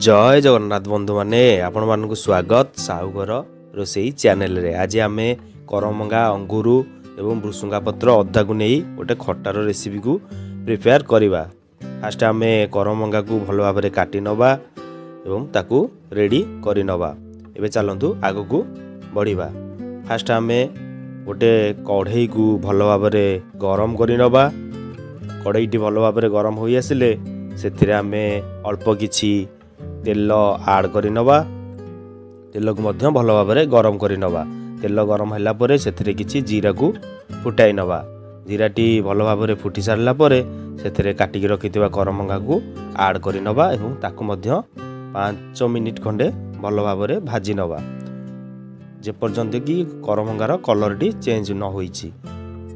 जय जगन्नाथ बंधु माने आपण मानक स्वागत साहुगर रोसई चैनल रे। आज आम करमंगा अंगूर एवं भृसुंगा पत्र अदा को नहीं गोटे खटार रेसिपी को प्रिपेयर करवा। फास्ट आम करमंगा को भल भाव में काटी नवा एवं ताकू रेडी करि नवा। एबे चलंतु आगो को बढ़िबा। फास्ट आम गोटे कढ़ई को भल भाव में गरम करि नवा। कढ़ईटी भल भाव में गरम होई आसिले सेथिरे आम अल्प किछि तेल आड करि नवा। तेल को मध्य भल भाव में गरम करि नवा। तेल गरम होला परे सेथिरे किछि जीरा को फुटाई नवा। जीराटी भल भाव में फुटी सारला परे सेथिरे काटिकी रखिथिबा करमंगा को आड करि नवा एवं ताकू मध्य 5 मिनिट खंडे भल भाव में भाजी नवा जे पर्यंत कि करमंगार कलरटी चेंज न होईछि।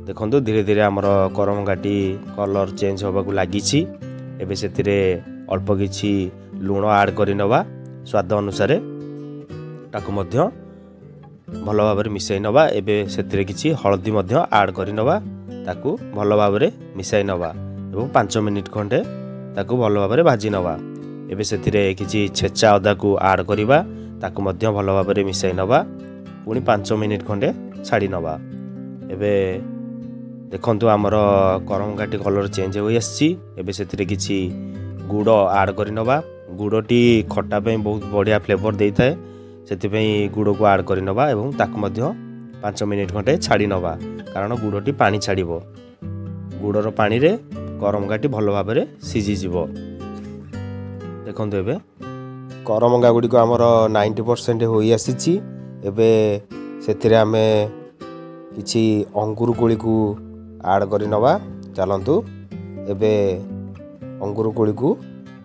देखंतु धीरे धीरे हमर करमंगाटी कलर चेंज होबाकू लागिछि। एबे सेथिरे अल्प किछि लूण आड करि नवा। स्वाद अनुसार ताकू मध्य भल भाव में मिसाई नवा। एबे सेथिरे किछि हळदी मध्य आड करि नवा। ताकू भल भाव में मिसाई नवा एवं 5 मिनिट खंडे ताकू भल भाव में भाजी नवा। एबे सेथिरे किछि छेचा अदा को आड करिबा। ताकू मध्य भल भाव में मिसाई नवा। पुणी 5 मिनिट खंडे छाड़ी नवा। एबे देखंतु हमर करमंगाटी कलर चेंज होई आछि। एबे सेथिरे किछि गुड़ आड करि नवा। गुड़टी खट्टा पे बहुत बढ़िया फ्लेवर देता है सेति पे गुड़ को आड करि नवा एवं ताकू मध्य 5 मिनिट खंडे छाड़ी नवा। कारण गुड़टी पानी छाड़िबो। गुड़र पानी रे करमंगाटी भल भाव में सिझी जीवो। देखंतु एबे करमंगा गुडी को हमर 90% होई आसीछि। एबे सेथिरे आमे किछि अंगूर कोली को आड करि नवा। चलंतु एबे अंगूर कोली को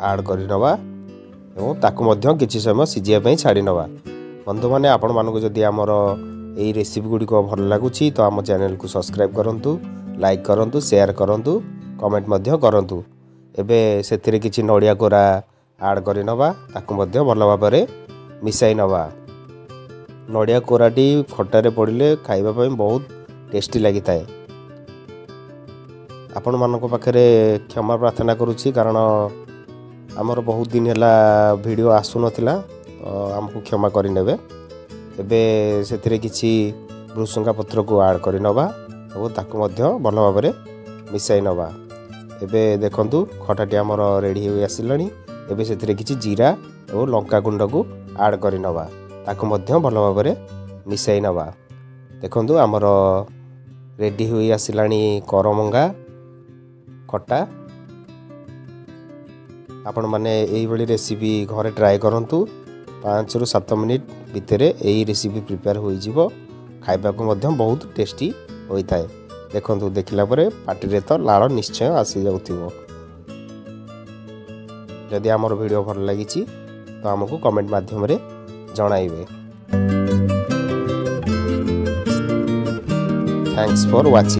आड करि नवा एवं ताकू मध्य किछि समय सिझिया पई छाड़ी नवा। बंधु माने आपण मानको जदि हमर एई रेसिपी गुडी को भल लागुछि तो हम चैनल को सब्सक्राइब करंतु, लाइक करंतु, शेयर करंतु, कमेंट मध्य करंतु। एबे सेथिरे किछि नडिया कोरा आड करि नवा। ताकू मध्य भल भाव में मिसाई नवा। नडिया कोराटी खटारे पड़िले खाइबा पई बहुत टेस्टी लागि थाए। आपण मानको पाखरे क्षमा प्रार्थना करूछि कारण आमर बहुत दिन हैला वीडियो आसु नथिला तो हमको क्षमा करि नेबे। एबे सेथिरे किछि भृसुंगा पत्र को आड करि नवा और ताकू मध्य भल भाव में मिसाई नवा। एबे देखंतु खटाटी हमर रेडी होई आसिलानी। एबे सेथिरे किछि जीरा और लंका गुंड को आड करि नवा। ताकू मध्य भल भाव में मिसाई नवा। देखंतु हमर रेडी होई आसिलानी करमंगा खट्टा। आपण माने एई बली रेसिपी घरे ट्राई करंतु। 5 रु 7 मिनिट भितरे एई रेसिपी प्रिपेयर होई जिवो। खाइबा को मध्य बहुत टेस्टी होई थाए। देखंतु देखिला परे पार्टी रे तो लाळ निश्चय आसी जाउथिबो। जदि हमर वीडियो भल लागिछि तो हमको कमेंट माध्यम रे जणाइबे। Thanks for watching.